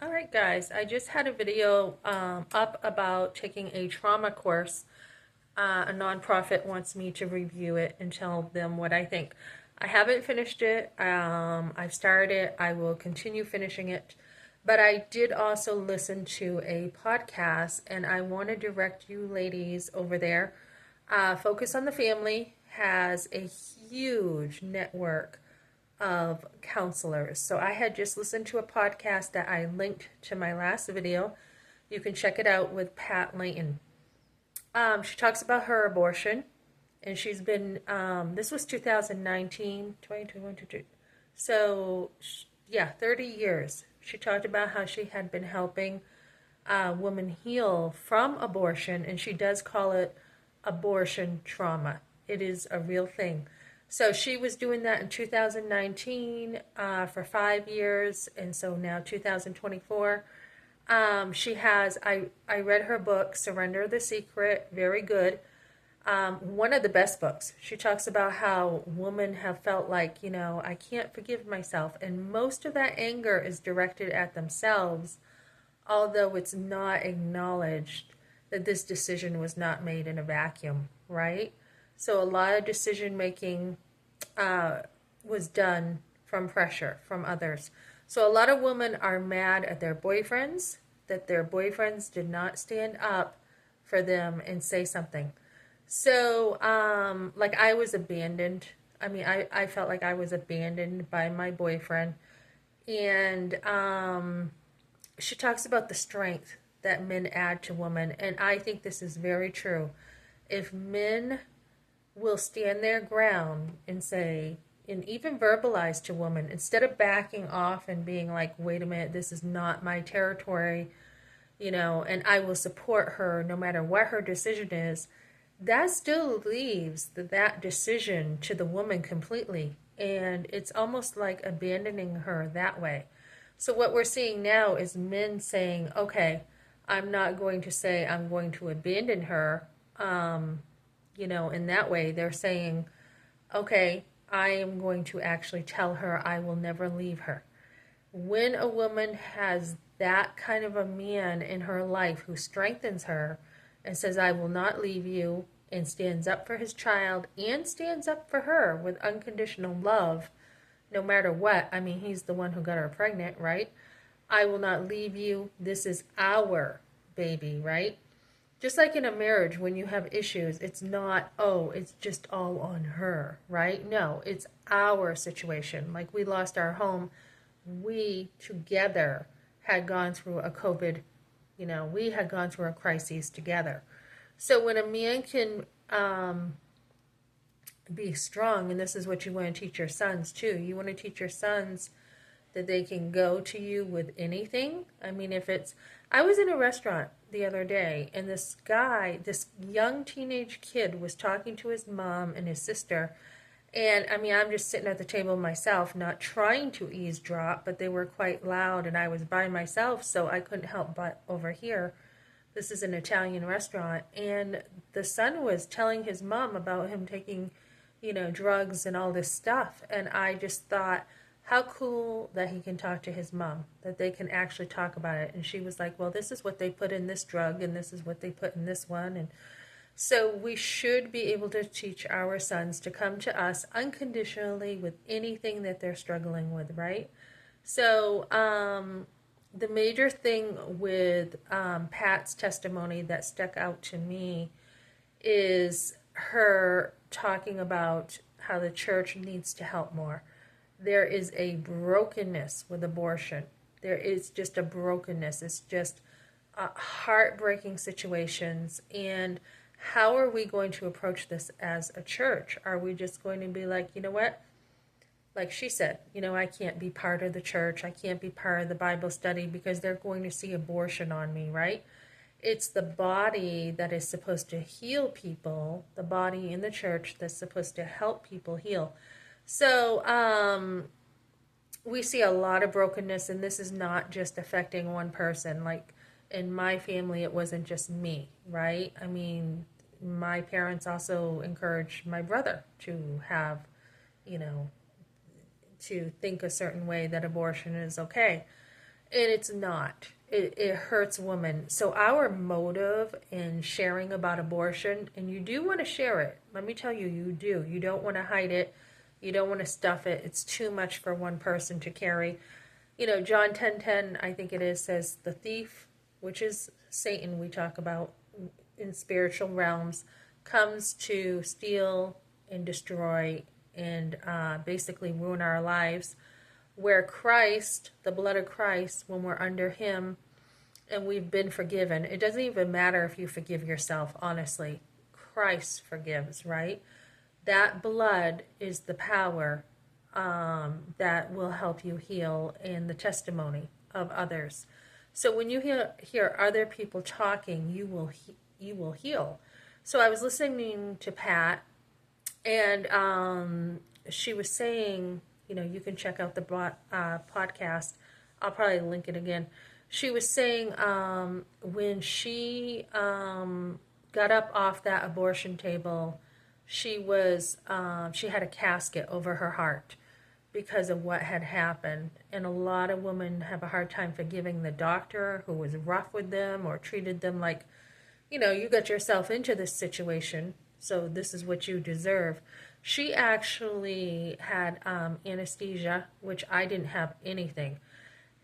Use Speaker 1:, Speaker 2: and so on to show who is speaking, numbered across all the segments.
Speaker 1: All right, guys, I just had a video up about taking a trauma course. A nonprofit wants me to review it and tell them what I think. I haven't finished it. I've started it. I will continue finishing it. But I did also listen to a podcast, and I want to direct you ladies over there. Focus on the Family has a huge network of counselors. So I had just listened to a podcast that I linked to my last video. You can check it out with Pat Layton. She talks about her abortion, and she's been, this was 2019, 2021, 22. So, yeah, 30 years. She talked about how she had been helping women heal from abortion, and she does call it abortion trauma. It is a real thing. So she was doing that in 2019 for 5 years, and so now 2024. I read her book, Surrender the Secret, very good. One of the best books. She talks about how women have felt like, I can't forgive myself. And most of that anger is directed at themselves, although it's not acknowledged that this decision was not made in a vacuum, right? So a lot of decision making was done from pressure from others. So a lot of women are mad at their boyfriends that their boyfriends did not stand up for them and say something. So, like I was abandoned. I felt like I was abandoned by my boyfriend. And she talks about the strength that men add to women. And I think this is very true. If men will stand their ground and say, and even verbalize to women, instead of backing off and being like, wait a minute, this is not my territory, and I will support her no matter what her decision is, that still leaves that decision to the woman completely. And it's almost like abandoning her that way. So what we're seeing now is men saying, okay, I'm not going to say I'm going to abandon her. In that way, they're saying, okay, I am going to actually tell her I will never leave her. When a woman has that kind of a man in her life who strengthens her and says, I will not leave you, and stands up for his child and stands up for her with unconditional love, no matter what. I mean, he's the one who got her pregnant, right? I will not leave you. This is our baby, right? Just like in a marriage, when you have issues, it's not, oh, it's just all on her, right? No, it's our situation. Like we lost our home. We together had gone through a COVID, we had gone through a crisis together. So when a man can be strong, and this is what you want to teach your sons too. You want to teach your sons that they can go to you with anything. I mean, I was in a restaurant the other day, and this young teenage kid was talking to his mom and his sister. And I mean, I'm just sitting at the table myself, not trying to eavesdrop, but they were quite loud, and I was by myself, so I couldn't help but overhear. This is an Italian restaurant, and the son was telling his mom about him taking, drugs and all this stuff. And I just thought, how cool that he can talk to his mom, that they can actually talk about it. And she was like, well, this is what they put in this drug, and this is what they put in this one. And so we should be able to teach our sons to come to us unconditionally with anything that they're struggling with, right? So the major thing with Pat's testimony that stuck out to me is her talking about how the church needs to help more. There is a brokenness with abortion. There is just a brokenness. It's just heartbreaking situations. And how are we going to approach this as a church? Are we just going to be like, you know what? Like she said, I can't be part of the church. I can't be part of the Bible study because they're going to see abortion on me, right? It's the body that is supposed to heal people, the body in the church that's supposed to help people heal. So we see a lot of brokenness, and this is not just affecting one person. Like in my family, it wasn't just me, right? I mean, my parents also encouraged my brother to have, you know, to think a certain way that abortion is okay. And it's not. It hurts women. So our motive in sharing about abortion, and you do want to share it. Let me tell you, you do. You don't want to hide it. You don't want to stuff it. It's too much for one person to carry. You know, John 10:10, I think it is, says the thief, which is Satan we talk about in spiritual realms, comes to steal and destroy and basically ruin our lives. Where Christ, the blood of Christ, when we're under him and we've been forgiven, it doesn't even matter if you forgive yourself, honestly. Christ forgives, right? That blood is the power that will help you heal and the testimony of others. So when you hear other people talking, you will heal. So I was listening to Pat, and she was saying, you know, you can check out the podcast. I'll probably link it again. She was saying when she got up off that abortion table, she had a casket over her heart because of what had happened. And a lot of women have a hard time forgiving the doctor who was rough with them or treated them like, you know, you got yourself into this situation, so this is what you deserve. She actually had anesthesia, which I didn't have anything.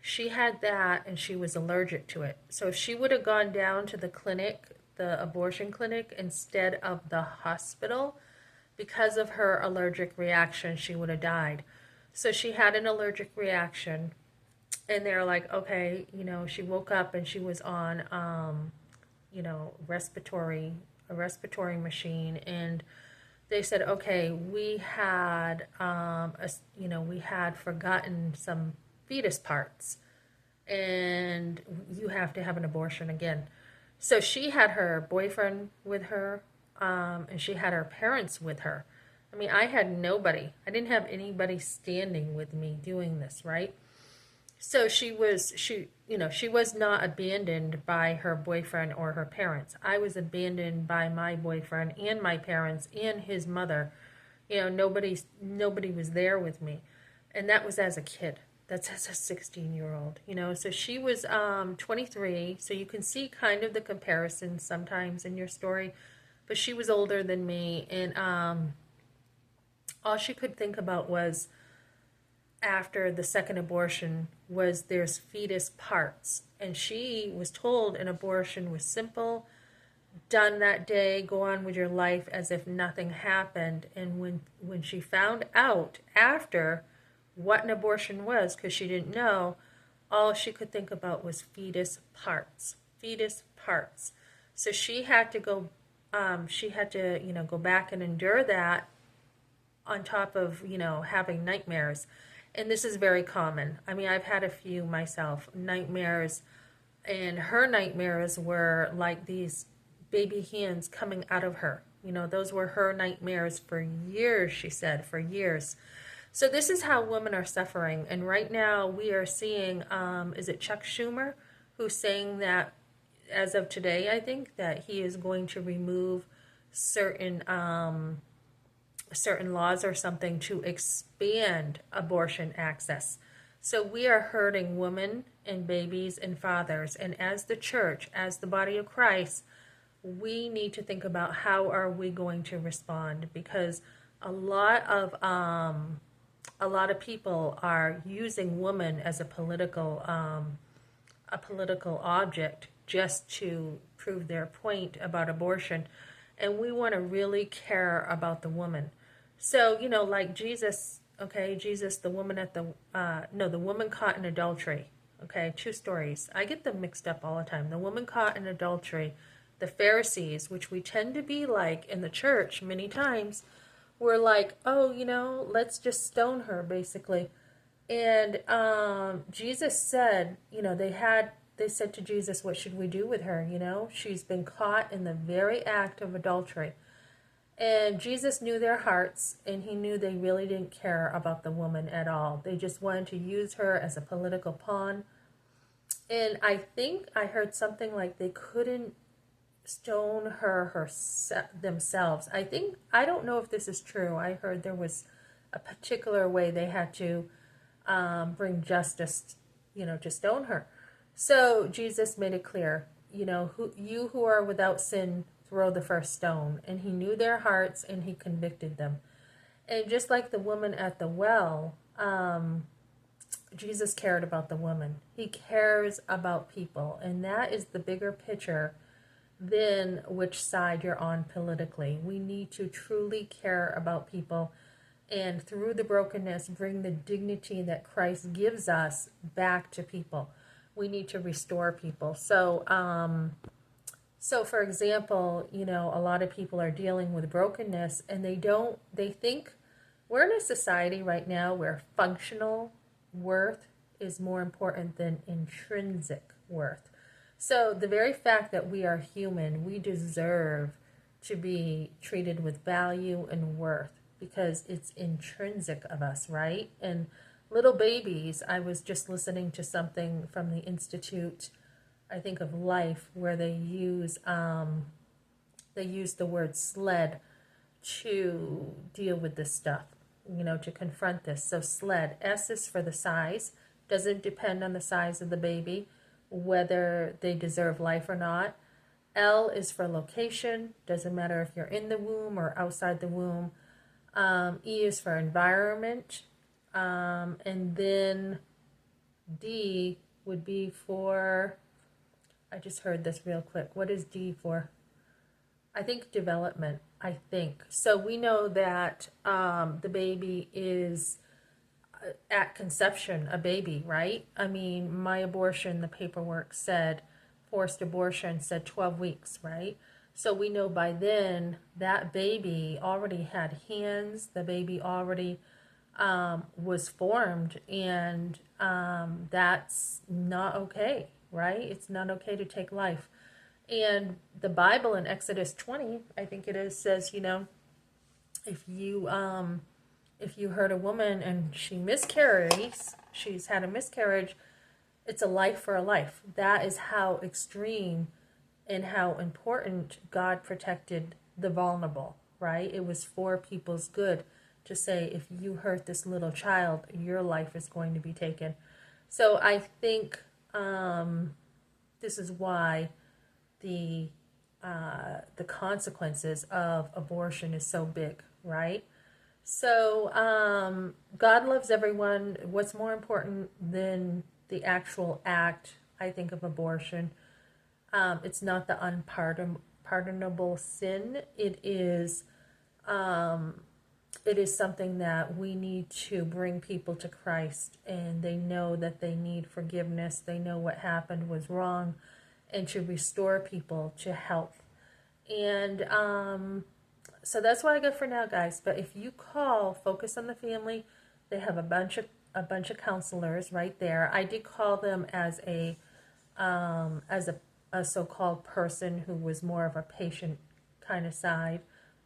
Speaker 1: She had that and she was allergic to it. So if she would have gone down to the clinic, the abortion clinic, instead of the hospital, because of her allergic reaction, she would have died. So she had an allergic reaction, and they're like, okay, you know, she woke up and she was on, you know, a respiratory machine, and they said, okay, we had, we had forgotten some fetus parts, and you have to have an abortion again. So she had her boyfriend with her, and she had her parents with her. I mean, I had nobody. I didn't have anybody standing with me doing this, right? So she was not abandoned by her boyfriend or her parents. I was abandoned by my boyfriend and my parents and his mother. You know, nobody was there with me. And that was as a kid. That's as a 16-year-old, you know. So she was 23, so you can see kind of the comparison sometimes in your story. But she was older than me, and all she could think about was, after the second abortion, was there's fetus parts. And she was told an abortion was simple, done that day, go on with your life as if nothing happened. And when she found out after what an abortion was, because she didn't know, all she could think about was fetus parts. Fetus parts. So she had to go, go back and endure that, on top of, you know, having nightmares. And this is very common. I mean, I've had a few myself, nightmares, and her nightmares were like these baby hands coming out of her. You know, those were her nightmares for years, she said, for years. So this is how women are suffering. And right now we are seeing, is it Chuck Schumer, who's saying that, as of today, I think, that he is going to remove certain laws or something to expand abortion access. So we are hurting women and babies and fathers. And as the church, as the body of Christ, we need to think about how are we going to respond, because a lot of people are using women as a political object just to prove their point about abortion. And we want to really care about the woman. So, you know, like Jesus, okay, Jesus, the woman the woman caught in adultery, okay, two stories. I get them mixed up all the time. The woman caught in adultery, the Pharisees, which we tend to be like in the church many times, were like, oh, you know, let's just stone her, basically. And Jesus said, you know, they said to Jesus, what should we do with her? You know, she's been caught in the very act of adultery. And Jesus knew their hearts, and he knew they really didn't care about the woman at all. They just wanted to use her as a political pawn. And I think I heard something like they couldn't stone her themselves. I don't know if this is true. I heard there was a particular way they had to bring justice to stone her. So Jesus made it clear, who are without sin, throw the first stone. And he knew their hearts and he convicted them. And just like the woman at the well, Jesus cared about the woman. He cares about people. And that is the bigger picture than which side you're on politically. We need to truly care about people, and through the brokenness, bring the dignity that Christ gives us back to people. We need to restore people. So for example, a lot of people are dealing with brokenness, and they think we're in a society right now where functional worth is more important than intrinsic worth. So the very fact that we are human, we deserve to be treated with value and worth because it's intrinsic of us, right? And little babies, I was just listening to something from the Institute, I think of Life, where they use the word sled to deal with this stuff, to confront this. So sled, S is for the size, doesn't depend on the size of the baby, whether they deserve life or not. L is for location, doesn't matter if you're in the womb or outside the womb. E is for environment, and then D would be for, I just heard this real quick, what is D for? I think development, I think. So we know that the baby is at conception a baby, right? I mean, my abortion, the paperwork said, forced abortion said 12 weeks, right? So we know by then that baby already had hands, the baby already was formed, and that's not okay, right? It's not okay to take life. And the Bible in Exodus 20, I think it is, says, if you hurt a woman and she miscarries, she's had a miscarriage, it's a life for a life. That is how extreme and how important God protected the vulnerable, right? It was for people's good to say, if you hurt this little child, your life is going to be taken. So I think this is why the consequences of abortion is so big, right? So God loves everyone. What's more important than the actual act, I think, of abortion? It's not the unpardonable sin. It is something that we need to bring people to Christ, and they know that they need forgiveness. They know what happened was wrong, and to restore people to health. And so that's what I got for now, guys. But if you call Focus on the Family, they have a bunch of counselors right there. I did call them as a so-called person who was more of a patient kind of side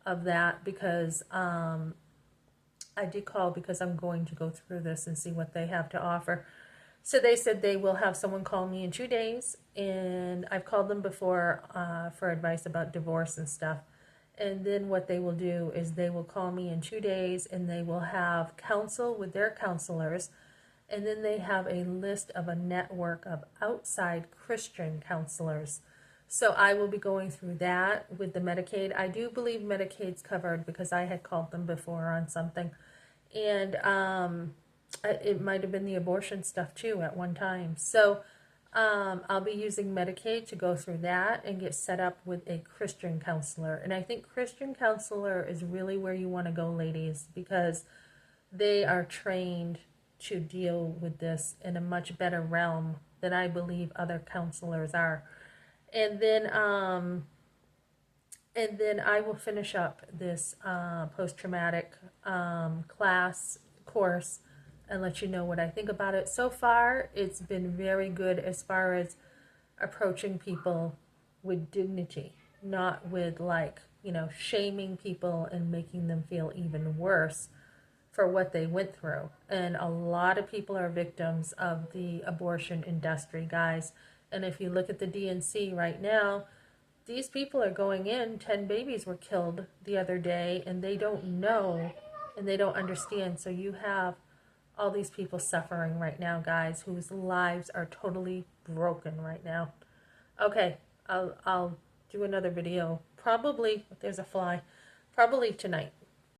Speaker 1: of that, because I did call because I'm going to go through this and see what they have to offer. So they said they will have someone call me in 2 days, and I've called them before for advice about divorce and stuff. And then what they will do is they will call me in 2 days, and they will have counsel with their counselors. And then they have a list of a network of outside Christian counselors. So I will be going through that with the Medicaid. I do believe Medicaid's covered because I had called them before on something. And it might have been the abortion stuff too at one time. So I'll be using Medicaid to go through that and get set up with a Christian counselor. And I think Christian counselor is really where you want to go, ladies, because they are trained to deal with this in a much better realm than I believe other counselors are. And then I will finish up this post-traumatic course and let you know what I think about it. So far, it's been very good as far as approaching people with dignity, not with shaming people and making them feel even worse for what they went through. And a lot of people are victims of the abortion industry, guys. And if you look at the DNC right now, these people are going in. 10 babies were killed the other day, and they don't know and they don't understand. So you have all these people suffering right now, guys, whose lives are totally broken right now. Okay, I'll do another video, probably, there's a fly, probably tonight.